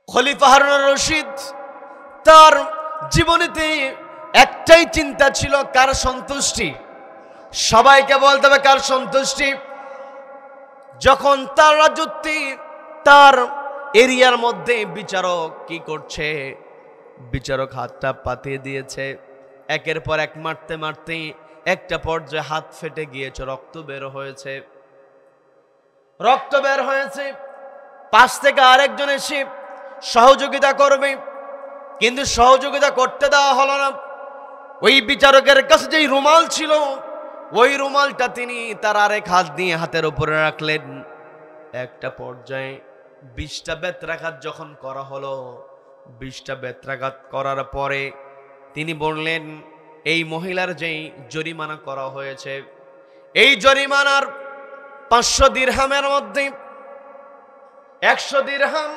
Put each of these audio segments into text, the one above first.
খলিফা হারুন রশিদ তার জীবনেতে একটাই চিন্তা ছিল, কার সন্তুষ্টি। সবাইকে বলতে হবে কার সন্তুষ্টি। যখন তার রাজত্বে তার এরিয়ার মধ্যে বিচারক কি করছে, বিচারক হাতটা পাতিয়ে দিয়েছে, একের পর এক মারতে মারতে একটা পর্যায়ে হাত ফেটে গিয়েছে, রক্ত বের হয়েছে। পাশ থেকে আরেকজন এসে সহযোগিতা করবে, কিন্তু সহযোগিতা করতে দেওয়া হলো না। ওই বিচারকের কাছে যেই রুমাল ছিল, ওই রুমালটা তিনি তার আরেক হাত দিয়ে হাতের উপরে রাখলেন। একটা পর্যায়ে 20টা বেত্রাঘাত যখন করা হলো, 20টা বেত্রাঘাত করার পরে তিনি বললেন, এই মহিলার যেই জরিমানা করা হয়েছে, এই জরিমানার 500 দিরহামের মধ্যে 100 দিরহাম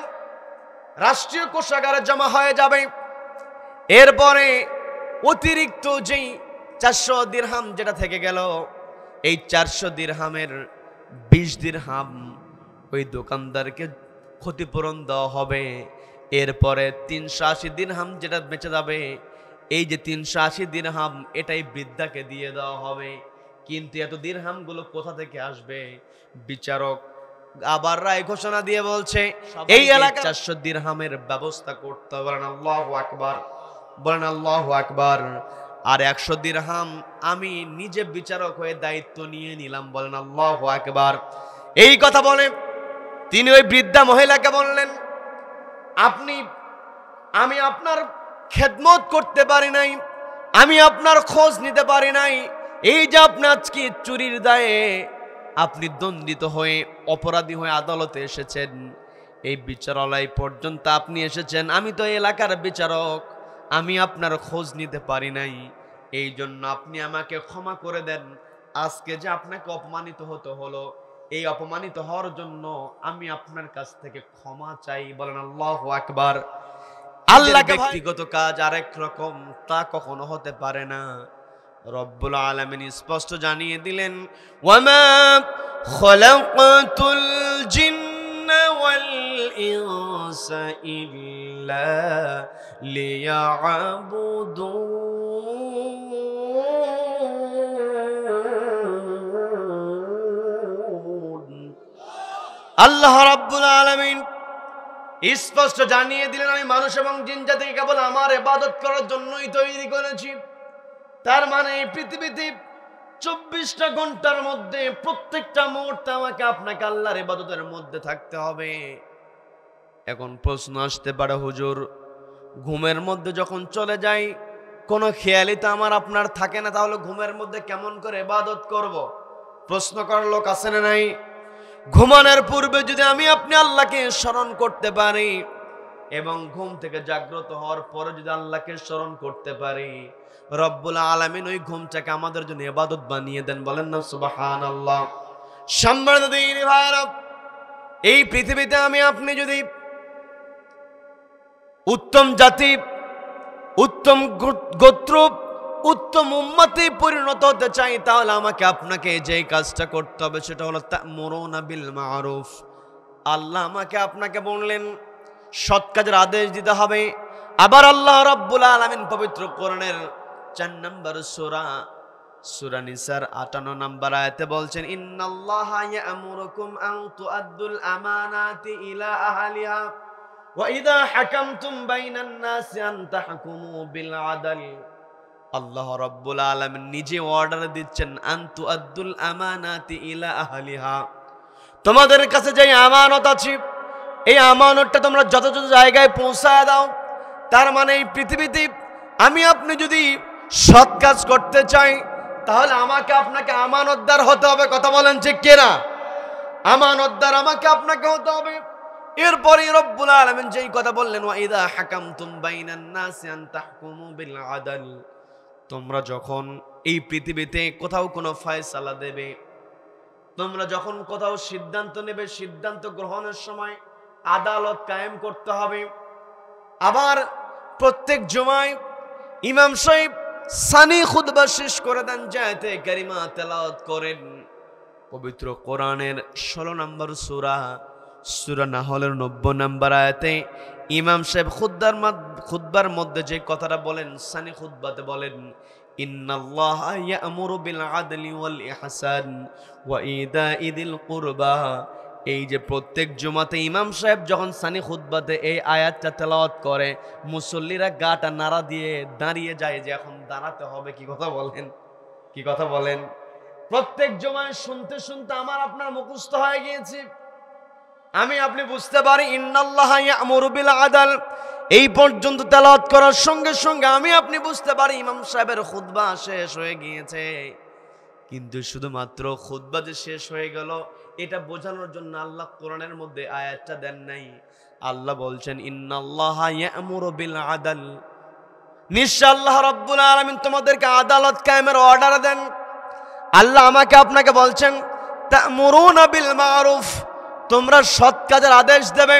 রাষ্ট্রীয় কোষাগারে জমা হয়ে যাবে। এরপরে অতিরিক্ত যেই 400 দিরহাম যেটা থেকে গেল, এই 400 দিরহামের 20 দিরহাম ওই দোকানদারকে ক্ষতিপূরণ দেওয়া হবে। এরপরে 380 দিরহাম যেটা বেঁচে যাবে, এই যে 380 দিরহাম এটাই বৃদ্ধাকে দিয়ে দেওয়া হবে। কিন্তু এত দিরহামগুলো কোথা থেকে আসবে? বিচারক আবার রায় ঘোষণা দিয়ে বলছে, এই এলাকা 400 দিরহামের ব্যবস্থা করতে হবে। বলেন আল্লাহু আকবার, বলেন আল্লাহু আকবার। আর 100 দিরহাম আমি নিজে বিচারক হয়ে দায়িত্ব নিয়ে নিলাম। বলেন আল্লাহু আকবার। এই কথা বলে তিনি ওই বৃদ্ধা মহিলাকে বললেন, আমি আপনার খেদমত করতে পারি নাই, আমি আপনার খোঁজ নিতে পারি নাই। এই যে আপনি আজকে চুরির দায়ে আপনি দণ্ডিত হয়ে অপরাধী হয়ে আদালতে এসেছেন, এই বিচারালয় পর্যন্ত আপনি এসেছেন, আমি তো এলাকার বিচারক, আমি আপনার খোঁজ নিতে পারি নাই। এই জন্য আপনি আমাকে ক্ষমা করে দেন। আজকে যে আপনাকে অপমানিত হতে হলো, এই অপমানিত হওয়ার জন্য আমি আপনার কাছ থেকে ক্ষমা চাই। বলেন আল্লাহু আকবার। আল্লাহ ব্যক্তিগত কাজ আরেক রকম, তা কখনো হতে পারে না। রব্বুল আলামিন স্পষ্ট জানিয়ে দিলেন, ওয়ামা খালাকাতুল জিন্না ওয়াল ইনসা ইল্লা লিয়াবুদুন। আল্লাহ রাব্বুল আলামিন স্পষ্ট জানিয়ে দিলেন, আমি মানুষ এবং জিন জাতিকে কেবল আমার ইবাদত করার জন্যই তৈরি করেছি। তার মানে এই পৃথিবীতে 24টা ঘন্টার মধ্যে প্রত্যেকটা মুহূর্তে আমাকে আপনাকে আল্লাহর ইবাদতের মধ্যে থাকতে হবে। এখন প্রশ্ন আসতে পারে, হুজুর ঘুমের মধ্যে যখন চলে যাই কোনো খেয়ালই তো আমার আপনার থাকে না, তাহলে ঘুমের মধ্যে কেমন করে ইবাদত করব? প্রশ্ন করার লোক আছে না নাই? ঘুমানোর পূর্বে যদি আমি আপনি আল্লাহকে স্মরণ করতে পারি এবং ঘুম থেকে জাগ্রত হওয়ার পরে যদি আল্লাহকে স্মরণ করতে পারি, রব্বুল আলামিন ওই ঘুমটাকে আমাদের জন্য ইবাদত বানিয়ে দেন। বলেন না সুবহানাল্লাহ। সম্মানিত দিনী ভাইরা, এই পৃথিবীতে আমি আপনি যদি উত্তম জাতি, উত্তম গোত্র, উত্তম উম্মতে পরিণত হতে চাই, তাহলে আমাকে আপনাকে যেই কাজটা করতে হবে সেটা হলো তা'মুরুনা বিল মা'রুফ। আল্লাহ আমাকে আপনাকে বললেন সৎ কাজের আদেশ দিতে হবে। আবার আল্লাহ রাব্বুল আলামিন পবিত্র কোরআনের 4 নম্বর সূরা নিসার 58 নম্বর আয়াতে বলছেন, ইন্নাল্লাহা ইয়া'মুরুকুম আন তু'আদ্দুল আমানাতি ইলা আহলিহা ওয়া ইযা হাকামতুম বাইনান নাসি আন তাহকুমু বিল আদল। আল্লাহ রাব্বুল আলামিন নিজে অর্ডার দিচ্ছেন, আন তু'আদ্দুল আমানাতি ইলা আহলিহা, তোমাদের কাছে যে আমানত আছে এই আমানতটা তোমরা যথাযথ জায়গায় পৌঁছায় দাও। তার মানে এই পৃথিবীতে আমি আপনি যদি সৎ কাজ করতে চাই, তাহলে আমাকে আপনাকে আমানতদার হতে হবে। কথা বলেন ঠিক কিনা? আমানতদার আমাকে আপনাকে হতে হবে। এরপরে রব্বুল আলামিন যেই কথা বললেন, ওয়া ইযা হাকামতুম বাইনান নাসি আন তাহকুমু বিল আদল, তোমরা যখন এই পৃথিবীতে কোথাও কোনো ফয়সালা দেবে, তোমরা যখন কোথাও সিদ্ধান্ত নেবে, সিদ্ধান্ত গ্রহণের সময় আদালত কায়েম করতে হবে। আবার প্রত্যেক জুমায় ইমাম সাহেব সানি খুতবা শেষ করে দেন, জায়াতে কারিমা তেলাওয়াত করেন পবিত্র কোরআনের 16 নম্বর সূরা নাহলের 90 নম্বর আয়াতে ইমাম সাহেব খুতবার মধ্যে যে কথাটা বলেন, সানি খুতবাতে বলেন, ইন্নাল্লাহা ইয়া'মুরু বিল আদলি ওয়াল ইহসান ওয়া ইতা'i যিল কুরবা। এই যে প্রত্যেক জুমাতে ইমাম সাহেব যখন সানি খুতবাতে এই আয়াতটা তেলাওয়াত করে, মুসল্লিরা গাটা নাড়া দিয়ে দাঁড়িয়ে যায় যে এখন দাঁড়াতে হবে। কি কথা বলেন, কি কথা বলেন? প্রত্যেক জুমায় শুনতে শুনতে আমার আপনার মুখস্থ হয়ে গিয়েছে। আমি আপনি বুঝতে পারি ইন্নাল্লাহা ইয়া'মুরু বিল আদল, এই পর্যন্ত তেলাওয়াত করার সঙ্গে সঙ্গে আমি আপনি বুঝতে পারি ইমাম সাহেবের খুতবা শেষ হয়ে গিয়েছে। কিন্তু শুধুমাত্র খুতবা যে শেষ হয়ে গেল এটা বোঝানোর জন্য আল্লাহ কোরআনের মধ্যে আয়াতটা দেন নাই। আল্লাহ বলছেন ইন্নাল্লাহা ইয়া'মুরু বিল আদল, নিশ্চয় আল্লাহ রাব্বুল আলামিন তোমাদেরকে আদালত কায়েমের অর্ডার দেন। আল্লাহ আমাকে আপনাকে বলছেন তা'মুরুনা বিল মা'রুফ, তোমরা সৎ কাজের আদেশ দেবে।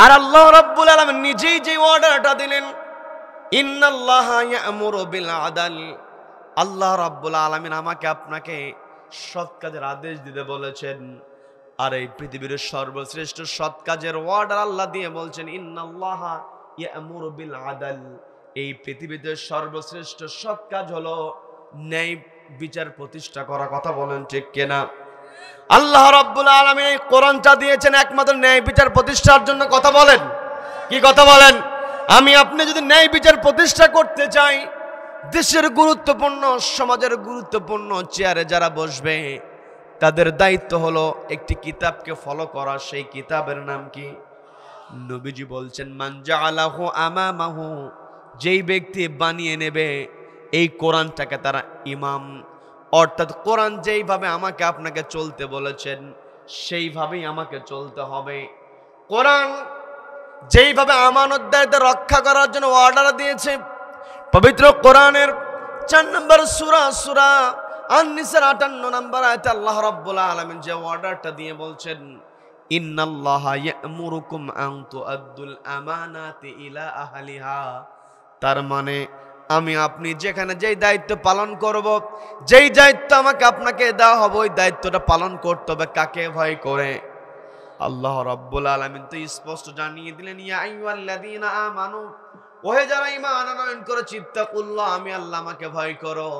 আর আল্লাহ রাব্বুল আলামিন নিজেই যে অর্ডারটা দিলেন ইন্নাল্লাহা ইয়া'মুরু বিল আদল, আল্লাহ রাব্বুল আলামিন আমাকে আপনাকে সৎ কাজের আদেশ দিতে বলেছেন। আর এই পৃথিবীর সর্বশ্রেষ্ঠ সৎ কাজের অর্ডার আল্লাহ দিয়ে বলছেন ইন্নাল্লাহা ইয়া'মুরু বিল আদল, এই পৃথিবীতে সর্বশ্রেষ্ঠ সৎ কাজ হলো ন্যায় বিচার প্রতিষ্ঠা করা। কথা বলেন ঠিক কিনা? আল্লাহ রাব্বুল আলামিন এই কোরআনটা দিয়েছেন একমাত্র ন্যায় বিচার প্রতিষ্ঠার জন্য। কথা বলেন, কি কথা বলেন? আমি আপনি যদি ন্যায় বিচার প্রতিষ্ঠা করতে চাই, দেশের গুরুত্বপূর্ণ সমাজের গুরুত্বপূর্ণ চেয়ারে যারা বসবে তাদের দায়িত্ব হলো একটি কিতাবকে ফলো করা। সেই কিতাবের নাম কি? নবীজি বলছেন মান জাআলাহু আমামাহু, যেই ব্যক্তি বানিয়ে নেবে এই কোরআনটাকে তারা ইমাম, অর্থাৎ কোরআন যেইভাবে আমাকে আপনাকে চলতে বলেছেন সেইভাবেই আমাকে চলতে হবে। কোরআন যেইভাবে আমানতদারদের রক্ষা করার জন্য অর্ডার দিয়েছে, পবিত্র কোরআনের 4 নম্বর সূরা সূরা আন-নিসার 58 নম্বর আয়াতে আল্লাহ রাব্বুল আলামিন যে অর্ডারটা দিয়ে বলছেন ইন্নাল্লাহা ইয়া'মুরুকুম আন তুআদ্দুল আমানাতি ইলা আহলিহা, তার মানে আমি আপনি যেখানে যেই দায়িত্ব পালন করব, যেই দায়িত্ব আমাকে আপনাকে দেওয়া হবে ওই দায়িত্বটা পালন করতে হবে কাকে ভয় করে? আল্লাহ রাব্বুল আলামিন তো স্পষ্ট জানিয়ে দিলেন ইয়া আইয়ুহাল্লাযীনা আমানু, ওহে যারা ঈমান আনয়ন করে চিত্তাকুল্লাহ, আমি আল্লাহ আমাকে ভয় করো।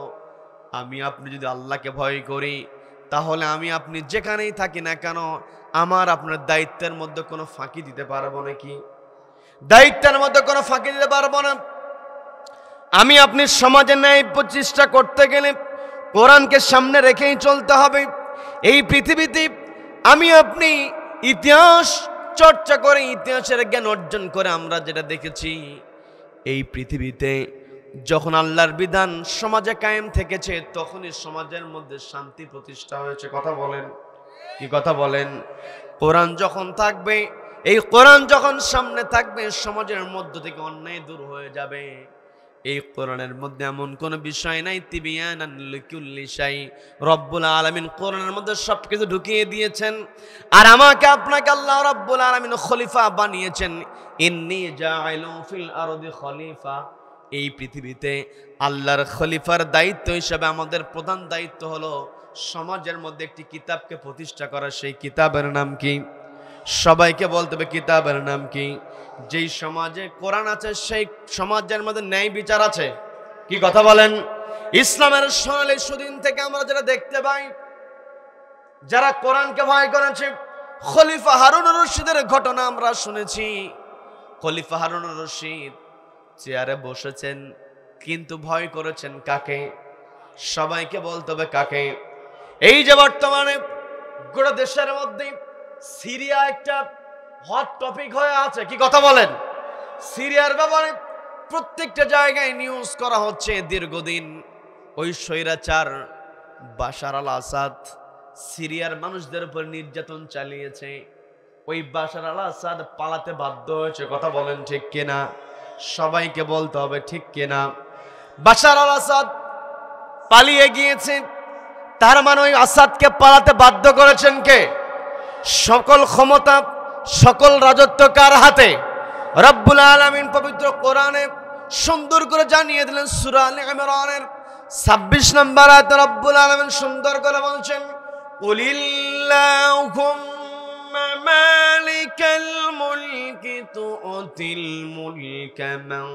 আমি আপনি যদি আল্লাহকে ভয় করি তাহলে আমি আপনি যেখানেই থাকি না কেন আমার আপনার দায়িত্বের মধ্যে কোনো ফাঁকি দিতে পারবো নাকি? দায়িত্বের মধ্যে কোনো ফাঁকি দিতে পারবো না। আমি আপনি সমাজে ন্যায় প্রতিষ্ঠা করতে গেলে কোরআনকে সামনে রেখেই চলতে হবে। এই পৃথিবীতে আমি আপনি ইতিহাস চর্চা করে ইতিহাসের জ্ঞান অর্জন করে আমরা যেটা দেখেছি, এই পৃথিবীতে যখন আল্লাহর বিধান সমাজে কায়েম থেকেছে তখনই সমাজের মধ্যে শান্তি প্রতিষ্ঠা হয়েছে। কথা বলেন, কি কথা বলেন? কোরআন যখন থাকবে, এই কোরআন যখন সামনে থাকবে সমাজের মধ্য থেকে অন্যায় দূর হয়ে যাবে। এই কোরআনের মধ্যে এমন কোন বিষয় নাই তিবিয়ানান লিকুল্লি শাই, রব্বুল আলামিন কোরআনের মধ্যে সবকিছু ঢুকিয়ে দিয়েছেন। আর আমাকে আপনাকে আল্লাহ রব্বুল আলামিন খলিফা বানিয়েছেন। ইন্নী জাইলু ফিল আরদি খলিফা, এই পৃথিবীতে আল্লাহর খলিফার দায়িত্ব হিসেবে আমাদের প্রধান দায়িত্ব হলো সমাজের মধ্যে একটি কিতাবকে প্রতিষ্ঠা করা। সেই কিতাবের নাম কি? সবাইকে বলতে হবে কিতাবের নাম কি? যেই সমাজে কোরআন আছে সেই সমাজের মধ্যে ন্যায় বিচার আছে। কি কথা বলেন? ইসলামের সোনালী সুদিন থেকে আমরা যেটা দেখতে পাই, যারা কোরআনকে ভয় করেছে, খলিফা হারুনুর রশিদের ঘটনা আমরা শুনেছি। খলিফা হারুনুর রশিদ চেয়ারে বসেছেন কিন্তু ভয় করেছেন কাকে? সবাইকে বলতে হবে কাকে? এই যে বর্তমানে গোটা দেশের মধ্যে সিরিয়া একটা হট টপিক হয়ে আছে। কি কথা বলেন? সিরিয়ার ব্যাপারে প্রত্যেকটা জায়গায় নিউজ করা হচ্ছে দীর্ঘদিন। ওই স্বৈরাচার বাশার আল আসাদ সিরিয়ার মানুষদের উপর নির্যাতন চালিয়েছে। ওই বাশার আল আসাদ পালাতে বাধ্য হয়েছে। কথা বলেন ঠিক কিনা? সবাইকে বলতে হবে ঠিক কিনা? বাশার আল আসাদ পালিয়ে গিয়েছে, তার মানে ওই আসাদকে পালাতে বাধ্য করেছেন কে? সকল ক্ষমতা সকল রাজত্ব কার হাতে? রব্বুল আলামিন পবিত্র কোরআনে সুন্দর করে জানিয়ে দিলেন। সূরা আল ইমরানের 26 নম্বর আয়াতে রব্বুল আলামিন সুন্দর করে বলছেন কুলিল্লাহুম্মা মালিকাল মুলক تؤتي الملك من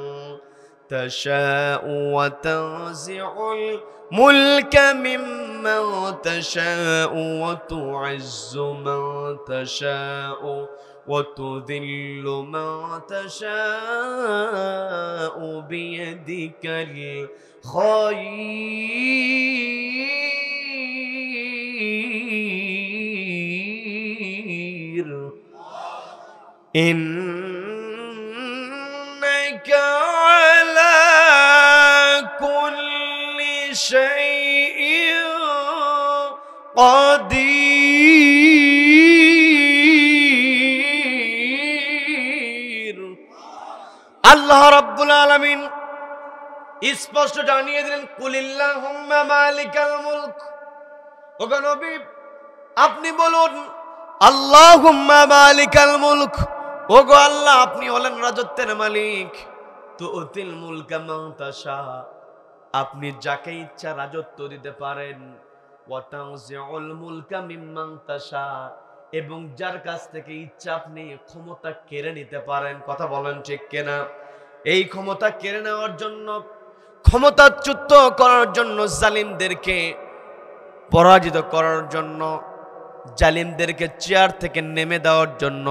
تشاء وتنزع الملك ممن تشاء وتعز من تشاء وتذل من تشاء بيدك الخير إنك على كل شيء قدير আল্লাহ রাব্বুল আলামিন স্পষ্ট জানিয়ে দিলেন কুলিল্লাহুম্মা মালিকাল মুলক। ওগো নবী আপনি বলুন আল্লাহুম্মা মালিকাল মুলক, ওগো আল্লাহ আপনি হলেন রাজত্বের মালিক। তুতিল মুলকা মান তাশা, আপনি যাকে ইচ্ছা রাজত্ব দিতে পারেন। ওয়া তানজিউল মুলকা মিম্মান তাশা, এবং যার কাছ থেকে ইচ্ছা আপনি ক্ষমতা কেড়ে নিতে পারেন। কথা বলেন ঠিক কিনা? এই ক্ষমতা কেড়ে নেওয়ার জন্য, ক্ষমতাচ্যুত করার জন্য, জালিমদেরকে পরাজিত করার জন্য, জালিমদেরকে চেয়ার থেকে নেমে দেওয়ার জন্য,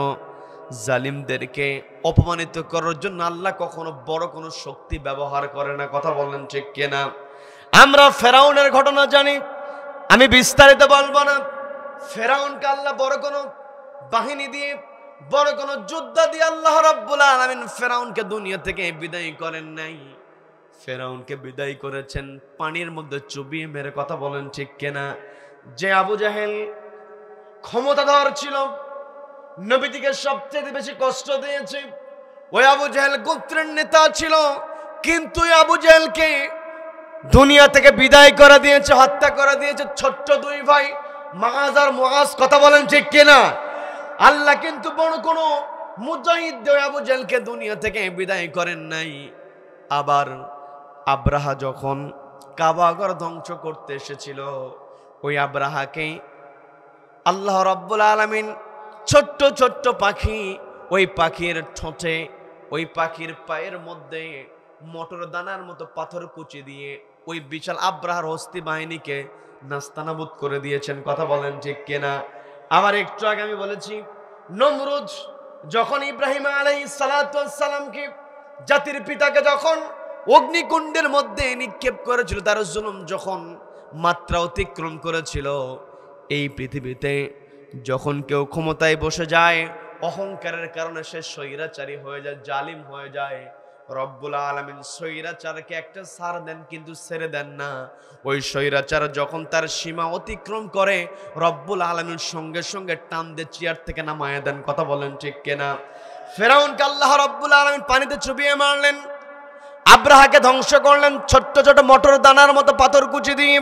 জালিমদেরকে অপমানিত করার জন্য আল্লাহ কখনো বড় কোনো শক্তি ব্যবহার করে না। কথা বলেন ঠিক কিনা? আমরা ফেরাউনের ঘটনা জানি, আমি বিস্তারিত বলবো না। ফেরাউনকে আল্লাহ বড় কোনো বাহিনী দিয়ে, বড় কোনো যোদ্ধা দিয়ে আল্লাহ রাব্বুল আলামিন ফেরাউনকে দুনিয়া থেকে বিদায় করেন নাই। ফেরাউনকে বিদায় করেছেন পানির মধ্যে চুবিয়ে মেরে। কথা বলেন ঠিক কিনা? যে আবু জাহেল ক্ষমতাধর ছিল, নবীজিকে সবচেয়ে বেশি কষ্ট দিয়েছে, ওই আবু জাহেল গোত্রের নেতা ছিল, কিন্তু আবু জাহেলকে দুনিয়া থেকে বিদায় করে দিয়েছে, হত্যা করে দিয়েছে ছোট্ট দুই ভাই মাআজ আর মুআজ। কথা বলেন ঠিক কিনা? আল্লাহ কিন্তু বড় কোনো মুজাহিদ দিয়ে আবু জাহেলকে দুনিয়া থেকে বিদায় করেন নাই। আবার আব্রাহা যখন কাবাঘর ধ্বংস করতে এসেছিল, ওই আব্রাহাকে আল্লাহ রাব্বুল আলামিন ছোট্ট ছোট্ট পাখি, ওই পাখির ঠোঁটে, ওই পাখির পায়ের মধ্যে মটর দানার মতো পাথর কুচি দিয়ে ওই বিশাল আব্রাহার হস্তি বাহিনীকে নাস্তানাবুদ করে দিয়েছেন। কথা বলেন ঠিক কিনা? আবার একটু আগে আমি বলেছি, নমরুদ যখন ইব্রাহিম আলাইহিস সালাতু ওয়াস সালামকে, জাতির পিতাকে যখন অগ্নিকুণ্ডের মধ্যে নিক্ষেপ করেছিল, তার জুলুম যখন মাত্রা অতিক্রম করেছিল, এই পৃথিবীতে যখন কেউ ক্ষমতায় বসে যায়, অহংকারের কারণে সে স্বৈরাচারী হয়ে যায়, জালিম হয়ে যায়। রব্বুল আলামিন স্বৈরাচারকে একটা ছাড় দেন, কিন্তু ছেড়ে দেন না। ওই স্বৈরাচার যখন তার সীমা অতিক্রম করে, রব্বুল আলামিন সঙ্গে সঙ্গে টান দিয়ে চেয়ার থেকে নামায় দেন। কথা বলেন ঠিক কিনা? ফেরাউনকে আল্লাহ রব্বুল আলামিন পানিতে চুবিয়ে মারলেন, আব্রাহাকে ধ্বংস করলেন ছোট্ট ছোট মটর দানার মতো পাথর কুচি দিয়ে।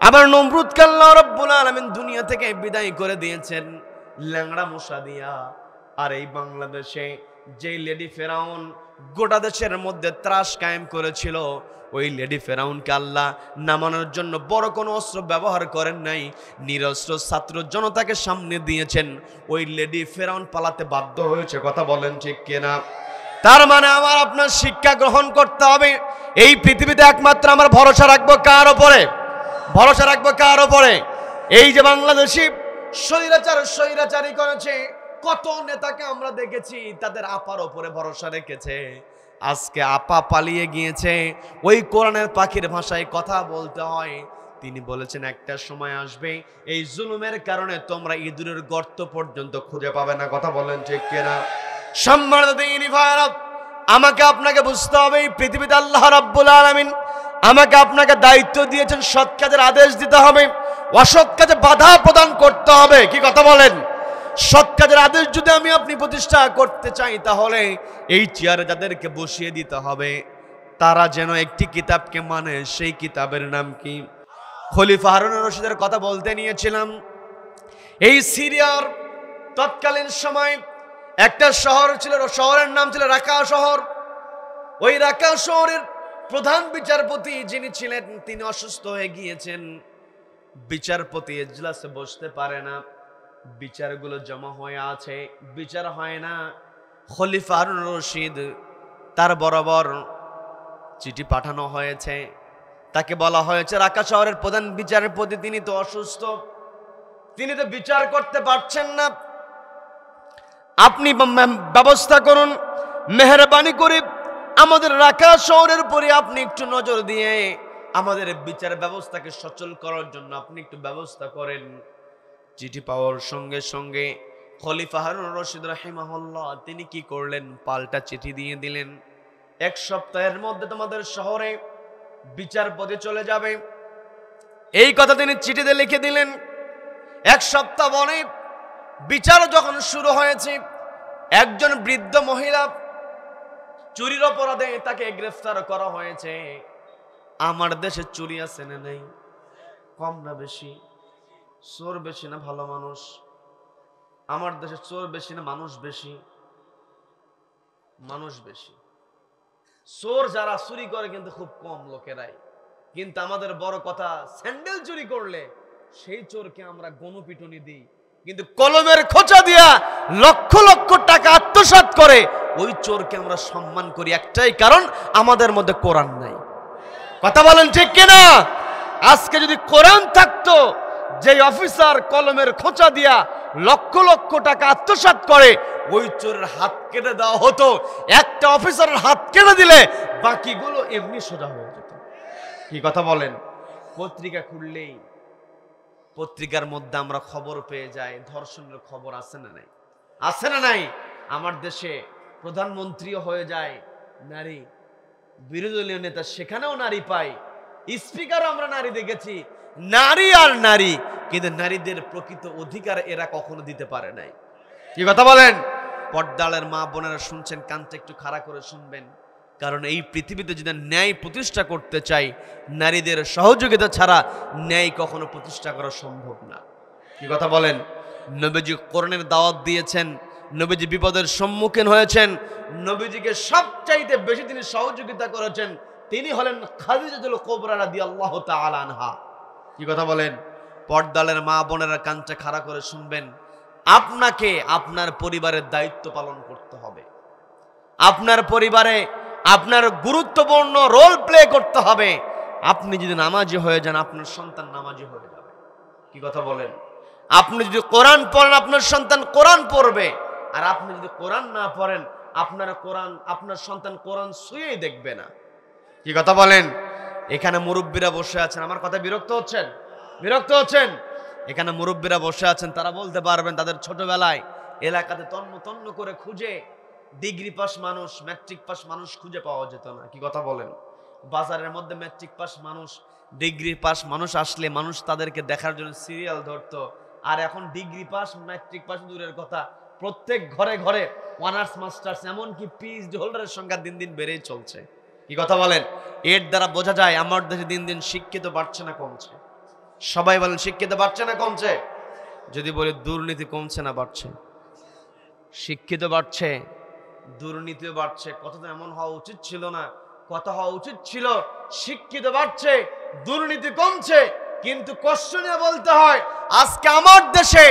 আবার নমরুদকে আল্লাহ রাব্বুল আলামিন দুনিয়া থেকে বিদায় করে দিয়েছেন ল্যাংড়া মশা দিয়া। আর এই বাংলাদেশে যে লেডি ফেরাউন গোটা দেশের মধ্যে ত্রাস কায়েম করেছিল, ওই লেডি ফেরাউনকে আল্লাহ নামানোর জন্য বড় কোনো অস্ত্র ব্যবহার করেন নাই, নিরস্ত্র ছাত্র জনতাকে সামনে দিয়েছেন। ওই লেডি ফেরাউন পালাতে বাধ্য হয়েছে। কথা বলেন ঠিক কিনা? তার মানে আমার আপনার শিক্ষা গ্রহণ করতে হবে। এই পৃথিবীতে একমাত্র আমরা ভরসা রাখবো কার ওপরে? ভরসা রাখবো কার ওপরে? এই যে বাংলাদেশি স্বৈরাচারী করেছে, কত নেতাকে আমরা দেখেছি তাদের আপার ওপরে ভরসা রেখেছে। আজকে আপা পালিয়ে গিয়েছে। ওই কোরআনের পাখির ভাষায় কথা বলতে হয়। তিনি বলেছেন একটা সময় আসবে এই জুলুমের কারণে তোমরা ইঁদুরের গর্ত পর্যন্ত খুঁজে পাবে না। কথা বলেন ঠিক কিনা? সম্মানিত দিনী ভাইরা, আমাকে আপনাকে বুঝতে হবে এই পৃথিবীতে আল্লাহ রাব্বুল আলামিন আমাকে আপনাকে দায়িত্ব দিয়েছেন সৎ কাজের আদেশ দিতে হবে, অসৎ কাজে বাধা প্রদান করতে হবে। কি কথা বলেন? সৎ কাজের আদেশ যদি আমি আপনি প্রতিষ্ঠা করতে চাই, তাহলে এই চেয়ারে যাদেরকে বসিয়ে দিতে হবে তারা যেন একটি কিতাবকে মানে। সেই কিতাবের নাম কি? খলিফা হারুন রশিদের কথা বলতে নিয়েছিলাম। এই সিরিয়ার তৎকালীন সময় একটা শহর ছিল, শহরের নাম ছিল রাকা শহর। ওই রাকা শহরের প্রধান বিচারপতি যিনি ছিলেন, তিনি অসুস্থ হয়ে গিয়েছেন। বিচারপতি এজলাসে বসতে পারে না, বিচারগুলো জমা হয়ে আছে, বিচার হয় না। খলিফা হারুন রশিদ তার বরাবর চিঠি পাঠানো হয়েছে। তাকে বলা হয়েছে রাকা শহরের প্রধান বিচারপতি তিনি তো অসুস্থ, তিনি তো বিচার করতে পারছেন না, আপনি ব্যবস্থা করুন, মেহেরবানি করে আমাদের রাকা শহরের উপরে আপনি একটু নজর দিয়ে আমাদের বিচার ব্যবস্থাকে সচল করার জন্য আপনি একটু ব্যবস্থা করেন। চিঠি পাওয়ার সঙ্গে সঙ্গে খলিফা হারুন রশিদ রাহিমাহুল্লাহ তিনি কি করলেন, পাল্টা চিঠি দিয়ে দিলেন, 1 সপ্তাহের মধ্যে তোমাদের শহরে বিচারপতি চলে যাবে, এই কথা তিনি চিঠিতে লিখে দিলেন। 1 সপ্তাহ পরে বিচার যখন শুরু হয়েছে, একজন বৃদ্ধ মহিলা চুরির অপরাধে তাকে গ্রেফতার করা হয়েছে। আমার দেশে চুরি আছে না নাই? কম না বেশি? চোর বেশি না ভালো মানুষ? আমার দেশে চোর বেশি না মানুষ বেশি? মানুষ বেশি। চোর যারা চুরি করে কিন্তু খুব কম লোকেরাই, কিন্তু আমাদের বড় কথা স্যান্ডেল চুরি করলে সেই চোরকে আমরা গণপিটুনি দিই, কিন্তু কলমের খোঁচা দিয়া লক্ষ লক্ষ টাকা আত্মসাৎ করে ওই চোরকে আমরা সম্মান করি, একটাই কারণ আমাদের মধ্যে কোরআন নাই। কথা বলেন ঠিক কিনা? আজকে যদি কোরআন থাকতো, যে অফিসার কলমের খোঁচা দিয়া লক্ষ লক্ষ টাকা আত্মসাৎ করে ওই চোরের হাত কেটে দেওয়া হতো। একটা অফিসারের হাত কেটে দিলে বাকিগুলো এমনি সোজা হয়ে যেত। কি কথা বলেন? পত্রিকা খুললেই পত্রিকার মধ্যে আমরা খবর পেয়ে যাই, ধর্ষণের খবর আছে না নাই? আছে না নাই? আমার দেশে প্রধানমন্ত্রীও হয়ে যায় নারী, বিরোধী দলীয় নেতা সেখানেও নারী পাই, স্পিকারও আমরা নারী দেখেছি। নারী আর নারী, কিন্তু নারীদের প্রকৃত অধিকার এরা কখনো দিতে পারে নাই। কি কথা বলেন? পর্দালের মা বোনেরা শুনছেন, কানটা একটু খাড়া করে শুনবেন, কারণ এই পৃথিবীতে যদি ন্যায় প্রতিষ্ঠা করতে চাই, নারীদের সহযোগিতা ছাড়া ন্যায় কখনো প্রতিষ্ঠা করা সম্ভব না। কি কথা বলেন? নবীজি কোরআনের দাওয়াত দিয়েছেন, নবীজি বিপদের সম্মুখীন হয়েছেন, নবীজিকে সবচাইতে বেশি তিনি সহযোগিতা করেছেন, তিনি হলেন খাদিজাতুল কুবরা রাদিয়াল্লাহু তাআলা আনহা। কি কথা বলেন? পর্দালের মা বোনেরা কানটা খাড়া করে শুনবেন, আপনাকে আপনার পরিবারের দায়িত্ব পালন করতে হবে, আপনার পরিবারে আপনার গুরুত্বপূর্ণ রোল প্লে করতে হবে। আপনি যদি নামাজি হয়ে যান, আপনার সন্তান নামাজি হয়ে যাবে। কি কথা বলেন? আপনি যদি কোরআন পড়েন, আপনার সন্তান কোরআন পড়বে, আর আপনি যদি কোরআন না পড়েন, আপনার সন্তান কোরআন ছুঁয়েই দেখবে না। কি কথা বলেন? এখানে মুরব্বীরা বসে আছেন, আমার কথা বিরক্ত হচ্ছেন? বিরক্ত হচ্ছেন? এখানে মুরব্বীরা বসে আছেন, তারা বলতে পারবেন তাদের ছোটবেলায় এলাকাতে তন্ন তন্ন করে খুঁজে ডিগ্রি পাস মানুষ, ম্যাট্রিক পাস মানুষ খুঁজে পাওয়া যেত না। কি কথা বলেন? বাজারের মধ্যে ম্যাট্রিক পাস মানুষ, ডিগ্রি পাস মানুষ আসলে মানুষ তাদেরকে দেখার জন্য সিরিয়াল ধরতো। আর এখন ডিগ্রি পাস ম্যাট্রিক পাস দূরের কথা, প্রত্যেক ঘরে ঘরে অনার্স মাস্টার্স এমনকি পিএইচডি হোল্ডারের সংখ্যা দিন দিন বেড়েই চলছে। কি কথা বলেন? এর দ্বারা বোঝা যায় আমার দেশে দিন দিন শিক্ষিত বাড়ছে না কমছে? সবাই বলেন শিক্ষিত বাড়ছে না কমছে? যদি বলি দুর্নীতি কমছে না বাড়ছে? শিক্ষিত বাড়ছে, দুর্নীতিও বাড়ছে। কথা তো এমন হওয়া উচিত ছিল না, কথা হওয়া উচিত ছিল শিক্ষিত বাড়ছে, দুর্নীতি কমছে। কিন্তু কষ্ট নিয়ে বলতে হয়, আজকে আমার দেশে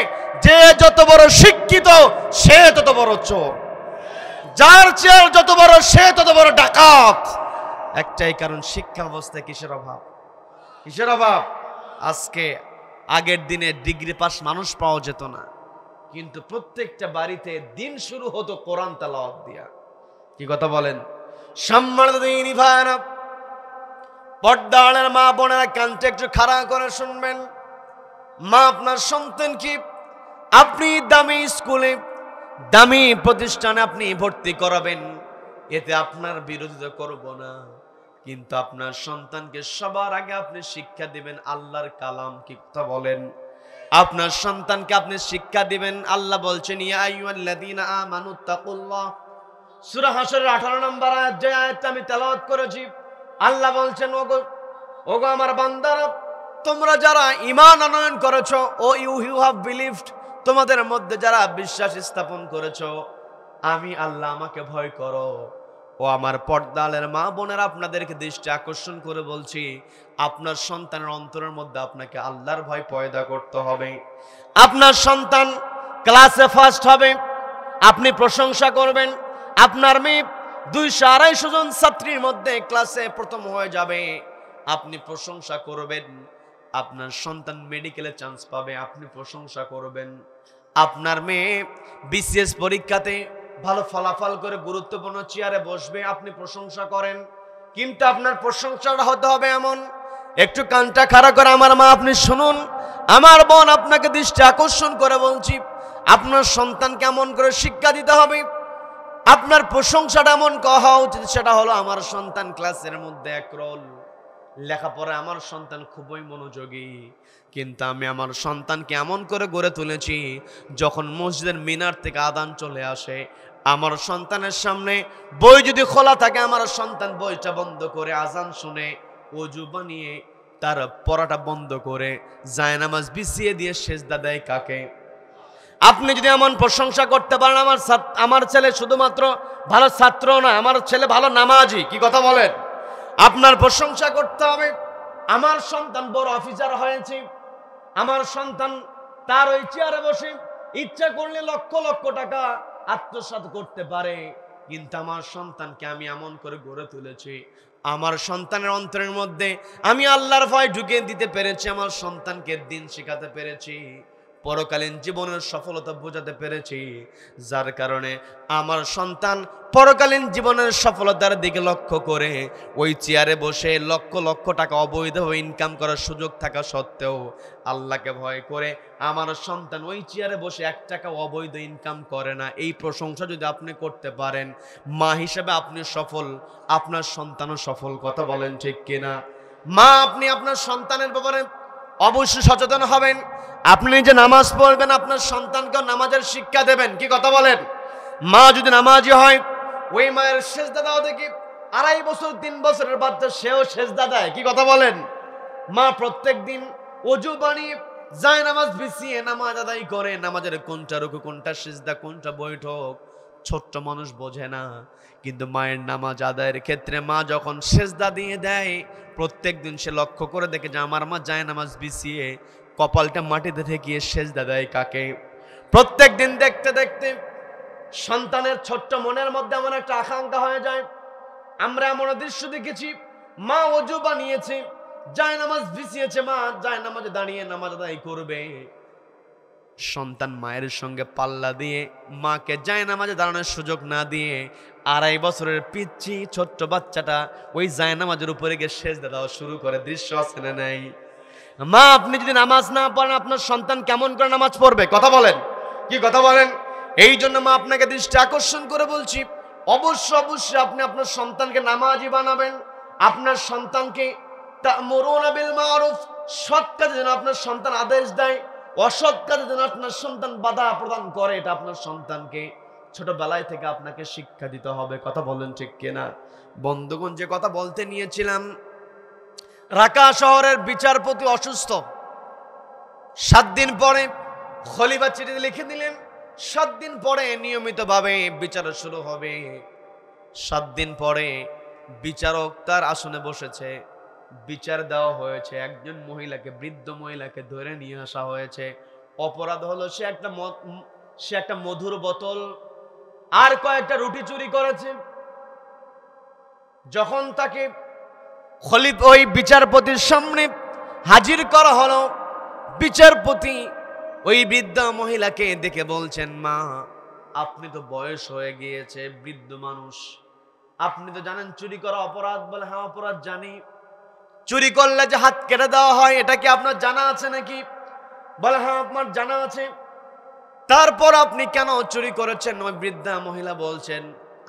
যে যত বড় শিক্ষিত সে তত বড় চোর, যার চেয়ার যত বড় সে তত বড় ডাকাত। একটাই কারণ, শিক্ষা ব্যবস্থায় কিসের অভাব? কিসের অভাব? আজকে আগের দিনে ডিগ্রি পাস মানুষ পাওয়া যেত না, কিন্তু প্রত্যেকটা বাড়িতে দিন শুরু হতো কোরআন তেলাওয়াত দিয়া। কি কথা বলেন? সম্মানিত দিনী ভাইরা, পর্দার মা বোনেরা কানটা একটু খাড়া করে শুনবেন। মা আপনার সন্তান কি আপনি দামি স্কুলে দামি প্রতিষ্ঠানে আপনি ভর্তি করাবেন, এতে আপনার বিরোধিতা করব না, কিন্তু আপনার সন্তানকে সবার আগে আপনি শিক্ষা দিবেন আল্লাহর কালাম। কি কথা বলেন? আপনার সন্তানকে আপনি শিক্ষা দিবেন। আল্লাহ বলছেন, ইয়া আইয়ুহাল্লাযীনা আমানুত্তাকুল্লাহ, সূরা হাশরের 18 নম্বর আয়াত, যে আয়াতটা আমি তেলাওয়াত করেছি। আল্লাহ বলছেন, ওগো আমার বান্দারা, তোমরা যারা ঈমান আনয়ন করেছো, ও ইউ হ্যাভ বিলিভড, তোমাদের মধ্যে যারা বিশ্বাস স্থাপন করেছো, আমি আল্লাহ, আমাকে ভয় করো। ও আমার পর্দালের মা বোনেরা, আপনাদেরকে দৃষ্টি আকর্ষণ করে বলছি, আপনার সন্তানের অন্তরের মধ্যে আপনাকে আল্লাহর ভয় পয়দা করতে হবে। আপনার সন্তান ক্লাসে ফার্স্ট হবে, আপনি প্রশংসা করবেন। আপনার মেয়ে 200-250 জন ছাত্রীর মধ্যে ক্লাসে প্রথম হয়ে যাবে, আপনি প্রশংসা করবেন। আপনার সন্তান মেডিকেলে চান্স পাবে, আপনি প্রশংসা করবেন। আপনার মেয়ে বিসিএস পরীক্ষাতে ভালো ফলাফল করে গুরুত্বপূর্ণ চেয়ারে বসবে, আপনি প্রশংসা করেন। কিন্তু আপনার প্রশংসাটা হতে হবে এমন, একটু কানটা খাড়া করে আমার মা আপনি শুনুন, আমার বোন আপনাকে দৃষ্টি আকর্ষণ করে বলছি, আপনার সন্তান কেমন করে শিক্ষা দিতে হবে। আপনার প্রশংসাটা এমন হওয়া উচিত, সেটা হলো আমার সন্তান ক্লাসের মধ্যে একরোল, লেখাপড়া আমার সন্তান খুবই মনোযোগী, কিন্তু আমি আমার সন্তানকে এমন করে গড়ে তুলেছি, যখন মসজিদের মিনার থেকে আযান চলে আসে, আমার সন্তানের সামনে বই যদি খোলা থাকে, আমার সন্তান বইটা বন্ধ করে আযান শুনে ওযু বানিয়ে তার পড়াটা বন্ধ করে জায়নামাজ বিছিয়ে দিয়ে সেজদা দেয় কাকে? আপনি যদি এমন প্রশংসা করতে পারেন, আমার ছেলে শুধুমাত্র ভালো ছাত্র না, আমার ছেলে ভালো নামাজি, কি কথা বলেন? আপনার প্রশংসা করতে হবে, আমার সন্তান বড় অফিসার হয়েছে, আমার সন্তান তার ওই চেয়ারে বসে ইচ্ছা করলে লক্ষ লক্ষ টাকা আত্মসাৎ করতে পারে, কিন্তু আমার সন্তানকে আমি এমন করে গড়ে তুলেছি, আমার সন্তানের অন্তরের মধ্যে আমি আল্লাহর ভয় ঢুকিয়ে দিতে পেরেছি, আমার সন্তানকে দিন শেখাতে পেরেছি, পরকালীন জীবনের সফলতা বোঝাতে পেরেছি, যার কারণে আমার সন্তান পরকালীন জীবনের সফলতার দিকে লক্ষ্য করে ওই চেয়ারে বসে লক্ষ লক্ষ টাকা অবৈধভাবে ইনকাম করার সুযোগ থাকা সত্ত্বেও আল্লাহকে ভয় করে আমার সন্তান ওই চেয়ারে বসে 1 টাকা অবৈধ ইনকাম করে না। এই প্রশংসা যদি আপনি করতে পারেন, মা হিসেবে আপনি সফল, আপনার সন্তানও সফল। কথা বলেন ঠিক কিনা? মা, আপনি আপনার সন্তানের ব্যাপারে অবশ্যই সচেতন হবেন। আপনি নিজে নামাজ পড়বেন, আপনার সন্তানকে নামাজের শিক্ষা দেবেন, কি কথা বলেন? মা যদি নামাজি হয়, ওই মায়ের সেজদা দাও দেখি 2.5 বছর 3 বছরের বাচ্চা সেও সেজদা দেয়, কি কথা বলেন? মা প্রত্যেক দিন ওযু বানিয়ে জায়নামাজ বিছিয়ে নামাজ আদায় করে, নামাজের কোনটা রুকু, কোনটা সিজদা, কোনটা বৈঠক ছোট্ট মানুষ বোঝে না, কিন্তু মায়ের নামাজ আদায়ের ক্ষেত্রে মা যখন সেজদা দিয়ে দেয়, প্রত্যেক দিন সে লক্ষ্য করে দেখে যে আমার মা জায়নামাজ বিছিয়ে কপালটা মাটিতে ঠেকিয়ে সেজদা দেয় কাকে? প্রত্যেক দিন দেখতে দেখতে সন্তানের ছোট্ট মনের মধ্যে এমন একটা আকাঙ্ক্ষা হয়ে যায়। আমরা এমন দৃশ্য দেখেছি, মা ওযু বানিয়েছে, জায়নামাজ বিছিয়েছে, মা জায়নামাজে দাঁড়িয়ে নামাজ আদায় করবে, সন্তান মায়ের সঙ্গে পাল্লা দিয়ে মাকে জায়নামাজে দাঁড়ানোর সুযোগ না দিয়ে 2.5 বছরের পিচ্চি ছোট্ট বাচ্চাটা ওই জায়নামাজের উপরে গিয়ে সেজদা দেওয়া শুরু করে। দৃশ্য আছে না নাই? মা, আপনি যদি নামাজ না পড়েন, আপনার সন্তান কেমন করে নামাজ পড়বে? কথা বলেন, কি কথা বলেন? এই জন্য মা আপনাকে দৃষ্টি আকর্ষণ করে বলছি, অবশ্যই আপনি আপনার সন্তানকে নামাজি বানাবেন। আপনার সন্তানকে তা'মুরুনা বিল মা'রুফ, সৎ কাজে যেন আপনার সন্তান আদেশ দেয়, অসৎ কাজে যেন আপনার সন্তান বাধা প্রদান করে, এটা আপনার সন্তানকে ছোটবেলায় থেকে আপনাকে শিক্ষা দিতে হবে। কথা বলেন ঠিক কিনা? বন্ধুগণ, যে কথা বলতে নিয়েছিলাম, ঢাকা শহরের বিচারপতি অসুস্থ। 7 দিন পরে খলিফা চিঠি লিখে দিলেন, 7 দিন পরে নিয়মিতভাবে বিচার শুরু হবে। 7 দিন পরে বিচারক তার আসনে বসেছে, বিচার দেওয়া হয়েছে। একজন মহিলাকে, বৃদ্ধ মহিলাকে ধরে নিয়ে আসা হয়েছে। অপরাধ হলো সে একটা মধুর বোতল আর কয়েকটা রুটি চুরি করেছে। যখন তাকে খলিফা ওই বিচারপতির সামনে হাজির করা হলো, বিচারপতি ওই বৃদ্ধা মহিলাকে দেখে বলছেন, মা, আপনি তো বয়স হয়ে গিয়েছে, বৃদ্ধ মানুষ, আপনি তো জানেন চুরি করা অপরাধ? বলে, হ্যাঁ অপরাধ জানি। চুরি করলে যে হাত কেটে দেওয়া হয়, এটা কি আপনার জানা আছে নাকি? বলে, হ্যাঁ আমার জানা আছে। তারপর আপনি কেন চুরি করেছেন? ওই বৃদ্ধা মহিলা বলছেন,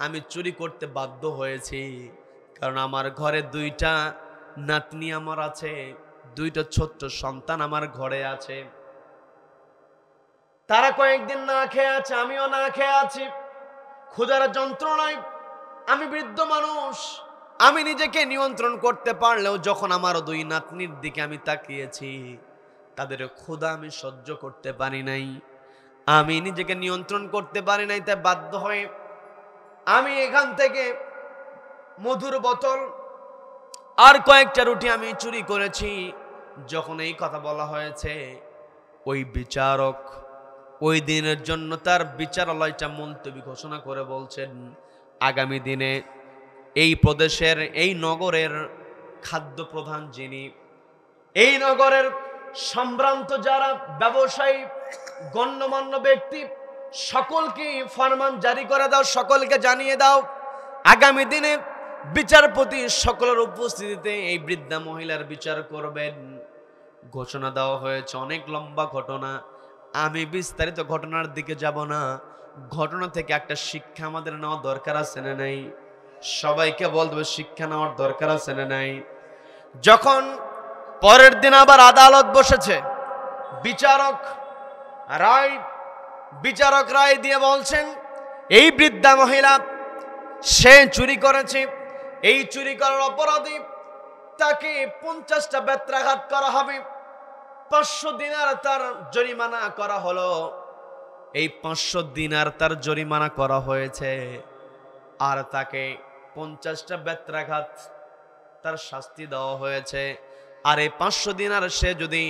আমি চুরি করতে বাধ্য হয়েছি কারণ আমার ঘরে 2টা নাতনি আমার আছে, 2টা ছোট্ট সন্তান আমার ঘরে আছে, তারা কয়েকদিন না খেয়ে আছে, আমিও না খেয়ে আছি, ক্ষুধার যন্ত্রণায় আমি বৃদ্ধ মানুষ, আমি নিজেকে নিয়ন্ত্রণ করতে পারলেও যখন আমার 2 নাতনির দিকে আমি তাকিয়েছি, তাদের ক্ষুধা আমি সহ্য করতে পারি নাই, আমি নিজেকে নিয়ন্ত্রণ করতে পারি নাই, তাই বাধ্য হয়ে আমি এখান থেকে মধুর বোতল আর কয়েকটা রুটি আমি চুরি করেছি। যখন এই কথা বলা হয়েছে, ওই বিচারক ওই দিনের জন্য তার বিচারালয়টা মুলতবি ঘোষণা করে বলছেন, আগামী দিনে এই প্রদেশের, এই নগরের খাদ্য প্রধান যিনি, এই নগরের সম্ভ্রান্ত যারা ব্যবসায়ী গণ্যমান্য ব্যক্তি, সকলকে ফরমান জারি করে দাও, সকলকে জানিয়ে দাও, আগামী দিনে বিচারপতি সকলের উপস্থিতিতে এই বৃদ্ধা মহিলার বিচার করবেন। ঘোষণা দেওয়া হয়েছে। অনেক লম্বা ঘটনা, আমি বিস্তারিত ঘটনার দিকে যাব না। ঘটনা থেকে একটা শিক্ষা আমাদের নেওয়া দরকার আছে না নাই? সবাইকে বলতে শিক্ষা নেওয়ার দরকার আছে না নাই? যখন পরের দিন আবার আদালত বসেছে, বিচারক রায় দিয়ে বলছেন, এই বৃদ্ধা মহিলা সে চুরি করেছে, এই চুরি করার অপরাধী তাকে 50টা বেত্রাঘাত করা হবে, 500 দিনার তার জরিমানা করা হলো। এই 500 দিনার তার জরিমানা করা হয়েছে, আর তাকে 50টা বেত্রাঘাত তার শাস্তি দেওয়া হয়েছে। আর এই 500 দিনার সে যদি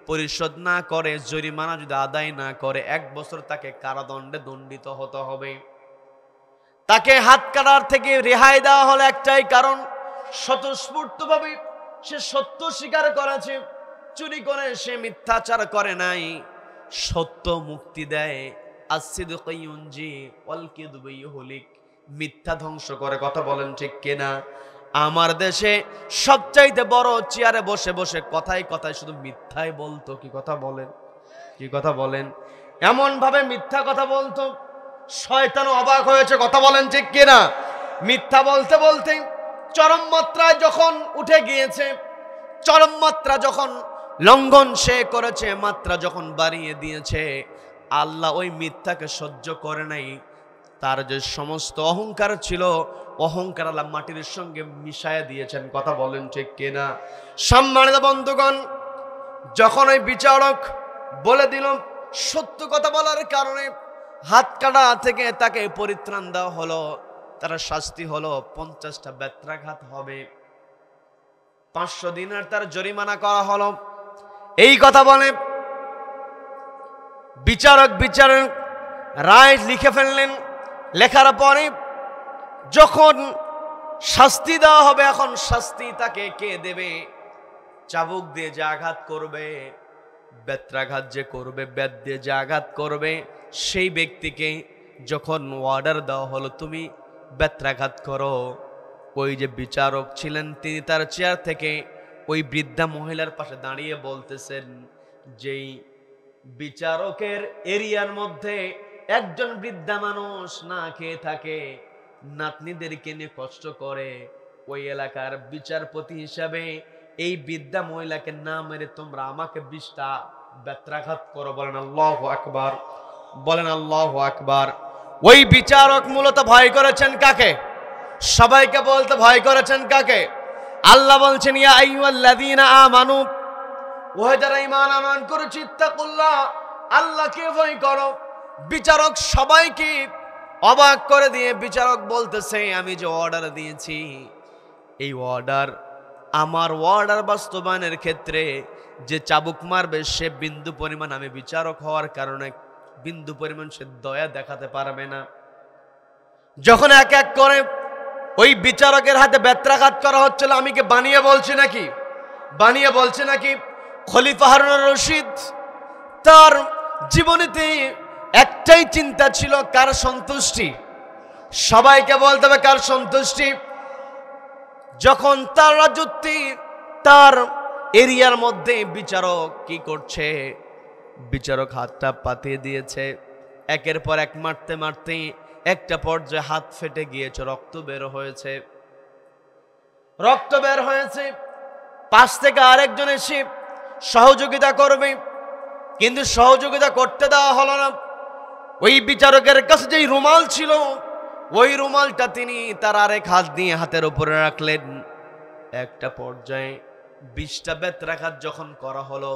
পরিশোধ না করে, জরিমানা যদি আদায় না করে, 1 বছর তাকে কারাদণ্ডে দণ্ডিত হতে হবে। তাকে হাত কাটার থেকে রেহাই দেওয়া হলো একটাই কারণ, স্বতঃস্ফূর্তভাবে সে সত্য স্বীকার করেছে, চুরি করে সে মিথ্যাচার করে নাই। সত্য মুক্তি দেয়, as-sidqu yunji wal kidbu yuhlik, মিথ্যা ধ্বংস করে। কথা বলেন ঠিক কিনা? আমার দেশে সবচাইতে বড় চেয়ারে বসে বসে কথায় কথায় শুধু মিথ্যাই বলতো। কি কথা বলেন? কি কথা বলেন? এমন ভাবে মিথ্যা কথা বলতো, শয়তান অবাক হয়েছে। কথা বলেন ঠিক কিনা? মিথ্যা বলতে বলতে চরম মাত্রায় যখন উঠে গিয়েছে, চরম মাত্রা যখন লঙ্ঘন সে করেছে, মাত্রা যখন বাড়িয়ে দিয়েছে, আল্লাহ ওই মিথ্যাকে সহ্য করে নাই। তার যে সমস্ত অহংকার ছিল, অহংকার আল্লাহ মাটির সঙ্গে মিশায়া দিয়েছেন। কথা বলেন ঠিক কিনা? সম্মানিত বন্ধুগণ, যখন ওই বিচারক বলে দিল সত্য কথা বলার কারণে হাত কাটা থেকে তাকে পরিত্রাণ দেওয়া হলো, তার শাস্তি হলো 50টা বেত্রাঘাত হবে, 500 দিনের তার জরিমানা করা হলো। এই কথা বলে বিচারক রায় লিখে ফেললেন। লেখার পরে যখন শাস্তি দেওয়া হবে, এখন শাস্তি তাকে কে দেবে? চাবুক দিয়ে যে আঘাত করবে, বেত্রাঘাত যে করবে, বেত দিয়ে যে আঘাত করবে, সেই ব্যক্তিকে যখন অর্ডার দেওয়া হলো তুমি বেত্রাঘাত করো, ওই যে বিচারক ছিলেন তিনি তার চেয়ার থেকে ওই বৃদ্ধা মহিলার পাশে দাঁড়িয়ে বলতেছেন, যেই বিচারকের এরিয়ার মধ্যে একজন বৃদ্ধা মানুষ না খেয়ে থাকে, নাতনিদেরকে নিয়ে কষ্ট করে, ওই এলাকার বিচারপতি হিসাবে এই বৃদ্ধা মহিলাকে না মেরে তোমরা আমাকে 20টা বেত্রাঘাত করো। বলেন আল্লাহু আকবার, বলেন আল্লাহু আকবার। ওই বিচারক মূলত ভয় করেছেন কাকে? সবাইকে বলতে ভয় করেছেন কাকে? আল্লাহ বলছেন, ইয়া আইয়ুহাল্লাযীনা আমানু, ওহে যারা ঈমান আনয়ন করেছে, ইত্তাকুল্লাহ, আল্লাহকে ভয় করো। বিচারক সবাইকে অবাক করে দিয়ে বিচারক বলতেছে, আমি যে অর্ডার দিয়েছি, এই অর্ডার, আমার অর্ডার বাস্তবায়নের ক্ষেত্রে যে চাবুক মারবে সে বিন্দু পরিমাণ, আমি বিচারক হওয়ার কারণে বিন্দু পরিমাণ সে দয়া দেখাতে পারবে না। যখন এক এক করে ওই বিচারকের হাতে বেত্রাঘাত করা হচ্ছিল, আমি কি বানিয়ে বলছি নাকি? বানিয়ে বলছি নাকি? খলিফা হারুনুর রশিদ তার জীবনীতে একটাই চিন্তা ছিল, কার সন্তুষ্টি? সবাইকে বলতে হবে কার সন্তুষ্টি? যখন তার রাজত্বে, তার এরিয়ার মধ্যে বিচারক কি করছে, বিচারক হাতটা পাতিয়ে দিয়েছে, একের পর এক মারতে মারতে একটা পর্যায়ে হাত ফেটে গিয়েছে, রক্ত বের হয়েছে। পাশ থেকে আরেকজন এসে সহযোগিতা করবে, কিন্তু সহযোগিতা করতে দেওয়া হলো না। ওই বিচারকের কাছে যেই রুমাল ছিল, ওই রুমালটা তিনি তার আরেক হাত দিয়ে হাতের উপরে রাখলেন। একটা পর্যায়ে 20টা বেত্রাঘাত যখন করা হলো,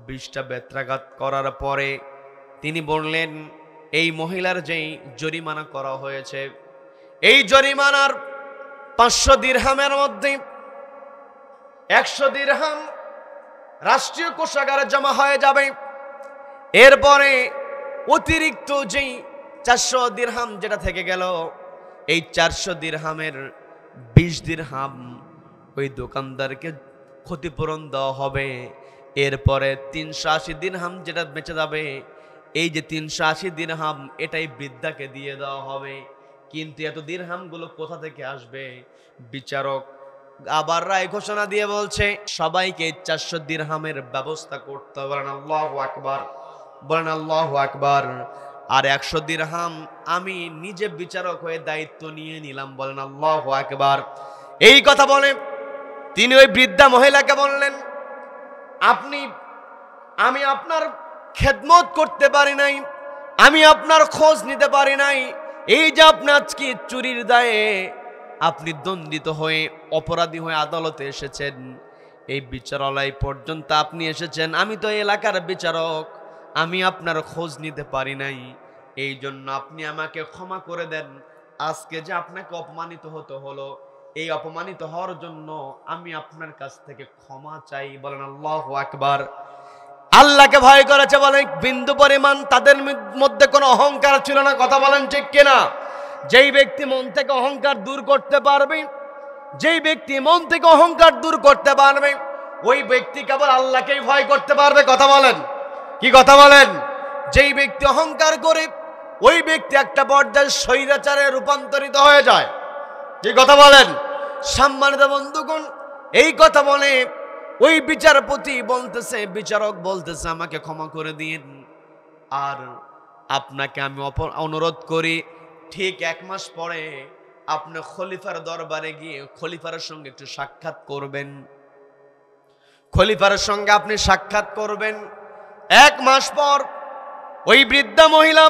20টা বেত্রাঘাত করার পরে তিনি বললেন, এই মহিলার যেই জরিমানা করা হয়েছে, এই জরিমানার 500 দিরহামের মধ্যে 100 দিরহাম রাষ্ট্রীয় কোষাগারে জমা হয়ে যাবে, এরপরে অতিরিক্ত যেই 400 দিরহাম যেটা থেকে গেল, এই 400 দিরহামের 20 দিরহাম ওই দোকানদারকে ক্ষতিপূরণ দেওয়া হবে। এরপরে 380 দিরহাম যেটা বেঁচে যাবে, এই যে 380 দিরহাম এটাই বৃদ্ধাকে দিয়ে দেওয়া হবে। কিন্তু এত দিরহামগুলো কোথা থেকে আসবে? বিচারক আবার রায় ঘোষণা দিয়ে বলছে সবাইকে 400 দিরহামের ব্যবস্থা করতে হবে। বলেন আল্লাহু আকবার, বলেন আল্লাহু আকবার। আর 100 দিরহাম আমি নিজে বিচারক হয়ে দায়িত্ব নিয়ে নিলাম। বলেন আল্লাহু আকবার। এই কথা বলে তিনি ওই বৃদ্ধা মহিলাকে বললেন, আমি আপনার খেদমত করতে পারি নাই, আমি আপনার খোঁজ নিতে পারি নাই। এই যে আপনি আজকে চুরির দায়ে আপনি দণ্ডিত হয়ে অপরাধী হয়ে আদালতে এসেছেন, এই বিচারালয় পর্যন্ত আপনি এসেছেন, আমি তো এলাকার বিচারক, আমি আপনার খোঁজ নিতে পারি নাই, এই জন্য আপনি আমাকে ক্ষমা করে দেন। আজকে যে আপনাকে অপমানিত হতে হলো, এই অপমানিত হওয়ার জন্য আমি আপনার কাছ থেকে ক্ষমা চাই। বলেন আল্লাহু আকবার। আল্লাহকে ভয় করেছে বলে বিন্দু পরিমাণ তাদের মধ্যে কোনো অহংকার ছিল না। কথা বলেন ঠিক কিনা? যেই ব্যক্তি মন থেকে অহংকার দূর করতে পারবে, যেই ব্যক্তি মন থেকে অহংকার দূর করতে পারবে, ওই ব্যক্তি কেবল আল্লাহকেই ভয় করতে পারবে। কথা বলেন, কি কথা বলেন? যেই ব্যক্তি অহংকার করে, ওই ব্যক্তি একটা পর্যায়ে স্বৈরাচারে রূপান্তরিত হয়ে যায়। কি কথা বলেন? সম্মানিত বন্ধুগণ, এই কথা বলে ওই বিচারপতি বলতেছে, বিচারক বলতেছে আমাকে ক্ষমা করে দিন, আর আপনাকে আমি অনুরোধ করি ঠিক 1 মাস পরে আপনি খলিফার দরবারে গিয়ে খলিফার সঙ্গে একটু সাক্ষাৎ করবেন। খলিফার সঙ্গে আপনি সাক্ষাৎ করবেন। 1 মাস পর ওই বৃদ্ধা মহিলা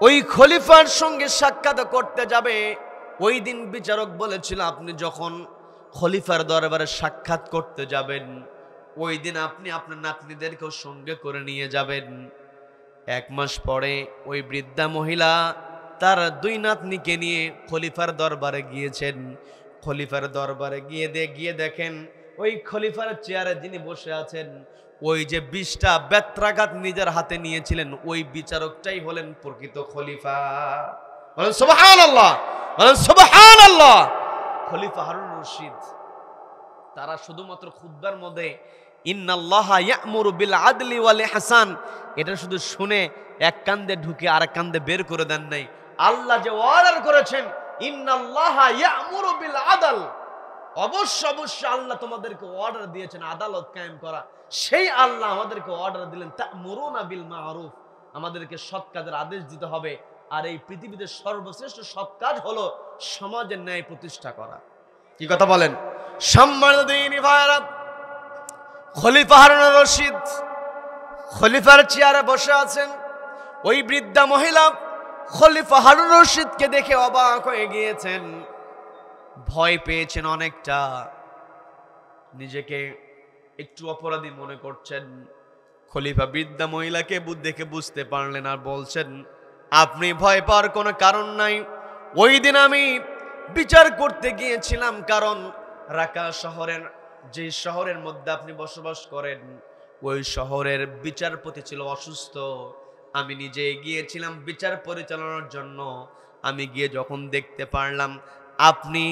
ওই খলিফার সঙ্গে সাক্ষাৎ করতে যাবে। ওই দিন বিচারক বলেছিল আপনি যখন খলিফার দরবারে সাক্ষাৎ করতে যাবেন, ওই দিন আপনি আপনার নাতনিদেরকেও সঙ্গে করে নিয়ে যাবেন। 1 মাস পরে ওই বৃদ্ধা মহিলা তার 2 নাতনিকে নিয়ে খলিফার দরবারে গিয়েছেন। খলিফার দরবারে গিয়ে দেখেন ওই খলিফার চেয়ারে যিনি বসে আছেন, ওই যে 20টা বেত্রাঘাত নিজের হাতে নিয়েছিলেন, ওই বিচারকটাই হলেন প্রকৃত খলিফা। বলেন সুবহানাল্লাহ, বলেন সুবহানাল্লাহ। খলিফা হারুন রশিদ তারা শুধুমাত্র খুতবার মধ্যে ইন্নাল্লাহা ইয়া'মুরু বিল আদলি ওয়াল ইহসান এটা শুধু শুনে এক কান্দে ঢুকে আরেক কান্দে বের করে দেন নাই। আল্লাহ যে অর্ডার করেছেন ইন্নাল্লাহা ইয়া'মুরু বিল আদল, অবশ্যই আল্লাহ তোমাদেরকে অর্ডার দিয়েছেন আদালত কায়েম করা, সেই আল্লাহ আমাদেরকে অর্ডার দিলেন তা'মুরুনা বিল মা'রুফ, আমাদেরকে সৎ কাজের আদেশ দিতে হবে। আর এই পৃথিবীতে সর্বশ্রেষ্ঠ সৎ কাজ হলো সমাজের ন্যায় প্রতিষ্ঠা করা। কি কথা বলেন? সম্মানিত দিনী ভাইরা, খলিফা হারুন রশিদ খলিফার চেয়ারে বসে আছেন। ওই বৃদ্ধা মহিলা খলিফা হারুন রশিদকে দেখে অবাক হয়ে গিয়েছেন, ভয় পেয়েছেন অনেকটা, নিজেকে একটু অপরাধী মনে করছেন। খলিফা বৃদ্ধা মহিলাকে দেখে বুঝতে পারলেন আর বলছেন, আপনি ভয় পাওয়ার কোনো কারণ নাই। ওই দিন আমি বিচার করতে গিয়েছিলাম, কারণ রাকা শহরের যে শহরের মধ্যে আপনি বসবাস করেন, ওই শহরের বিচারপতি ছিল অসুস্থ। আমি নিজে গিয়েছিলাম বিচার পরিচালনার জন্য। আমি গিয়ে যখন দেখতে পারলাম আপনি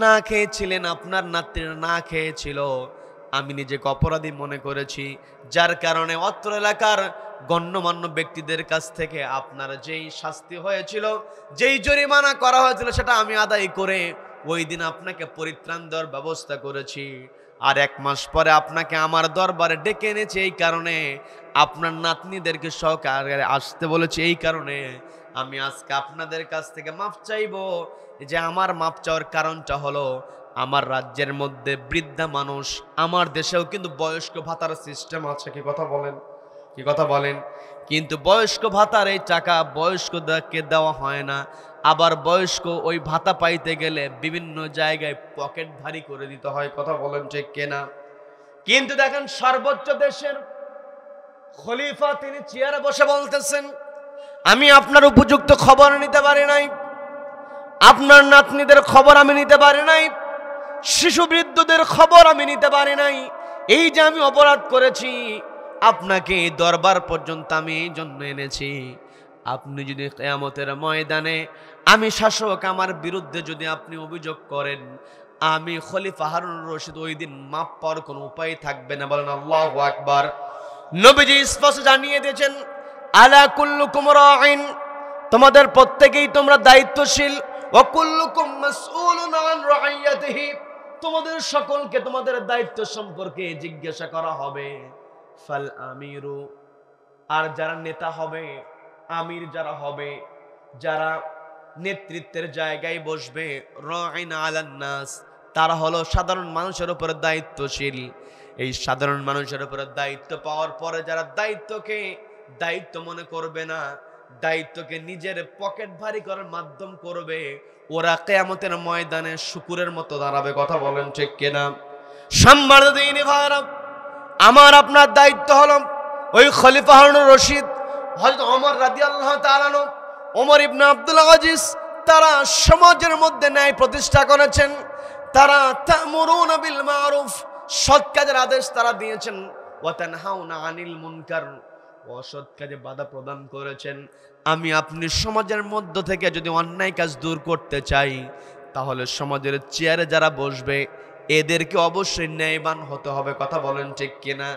না খেয়েছিলেন, আপনার নাতনি না খেয়েছিল, আমি নিজেকে অপরাধী মনে করেছি, যার কারণে অত্র এলাকার গণ্যমান্য ব্যক্তিদের কাছ থেকে আপনার যেই শাস্তি হয়েছিল, যেই জরিমানা করা হয়েছিল, সেটা আমি আদায় করে ওই দিন আপনাকে পরিত্রাণ দেওয়ার ব্যবস্থা করেছি। আর 1 মাস পরে আপনাকে আমার দরবারে ডেকে এনেছি, এই কারণে আপনার নাতনিদেরকে সহকারে আসতে বলেছি। এই কারণে আমি আজকে আপনাদের কাছ থেকে মাফ চাইবো। যে আমার মাফ চাওয়ার কারণটা হলো, আমার রাজ্যের মধ্যে বৃদ্ধা মানুষ, আমার দেশেও কিন্তু বয়স্ক ভাতার সিস্টেম আছে। কি কথা বলেন? কি কথা বলেন? কিন্তু বয়স্ক ভাতার এই টাকা বয়স্কদেরকে দেওয়া হয় না। আবার বয়স্ক ওই ভাতা পাইতে গেলে বিভিন্ন জায়গায় পকেট ভারী করে দিতে হয়। কথা বলেন ঠিক কিনা? কিন্তু দেখেন সর্বোচ্চ দেশের খলিফা তিনি চেয়ারে বসে বলতেছেন, আমি আপনার উপযুক্ত খবর নিতে পারি নাই, আপনার নাতনিদের খবর আমি নিতে পারি নাই, শিশু বৃদ্ধদের খবর আমি নিতে পারি নাই। এই যে আমি অপরাধ করেছি, আপনাকে এই দরবার পর্যন্ত আমি এই জন্য এনেছি, আপনি যদি কিয়ামতের ময়দানে আমি শাসক আমার বিরুদ্ধে যদি আপনি অভিযোগ করেন, আমি খলিফা হারুন রশিদ ওই দিন মাপ পাওয়ার কোনো উপায় থাকবে না। বলেন আল্লাহু আকবার। নবীজি স্পষ্ট জানিয়ে দিয়েছেন, আলা কুল্লুকুম রাঈন, তোমাদের প্রত্যেকেই তোমরা দায়িত্বশীল, ওয়া কুল্লুকুম মাসউলুন আন রাইয়াতিহি, তোমাদের সকলকে তোমাদের দায়িত্ব সম্পর্কে জিজ্ঞাসা করা হবে। ফাল আমিরু, আর যারা নেতা হবে, আমির যারা হবে, যারা নেতৃত্বের জায়গায় বসবে, রাঈন আলান নাস, তারা হলো সাধারণ মানুষের উপর দায়িত্বশীল। এই সাধারণ মানুষের উপর দায়িত্ব পাওয়ার পরে যারা দায়িত্বকে দায়িত্ব মনে করবে না, দায়িত্বকে নিজের পকেট ভারী করার মাধ্যম করবে, ওরা কিয়ামতের ময়দানে শুকুরের মতো দাঁড়াবে। কথা বলেন ঠিক কিনা? সম্মানিত দিনী ভাইরা, আমার আপনার দায়িত্ব হলো ওই খলিফা হারুন রশিদ, হযরত ওমর রাদিয়াল্লাহু তাআলা আনহু, ওমর ইবনে আব্দুল আজিজ, তারা সমাজের মধ্যে ন্যায় প্রতিষ্ঠা করেছেন। তারা তা'মুরুনা বিল মা'রুফ, সৎ কাজের আদেশ তারা দিয়েছেন, ওয়া তানহাউনা আনিল মুনকার, অসৎ কাজে বাধা প্রদান করেছেন। আমি আপনি সমাজের মধ্য থেকে যদি অন্যায় কাজ দূর করতে চাই, তাহলে সমাজের চেয়ারে যারা বসবে এদেরকে অবশ্যই ন্যায়বান হতে হবে। কথা বলেন ঠিক কিনা?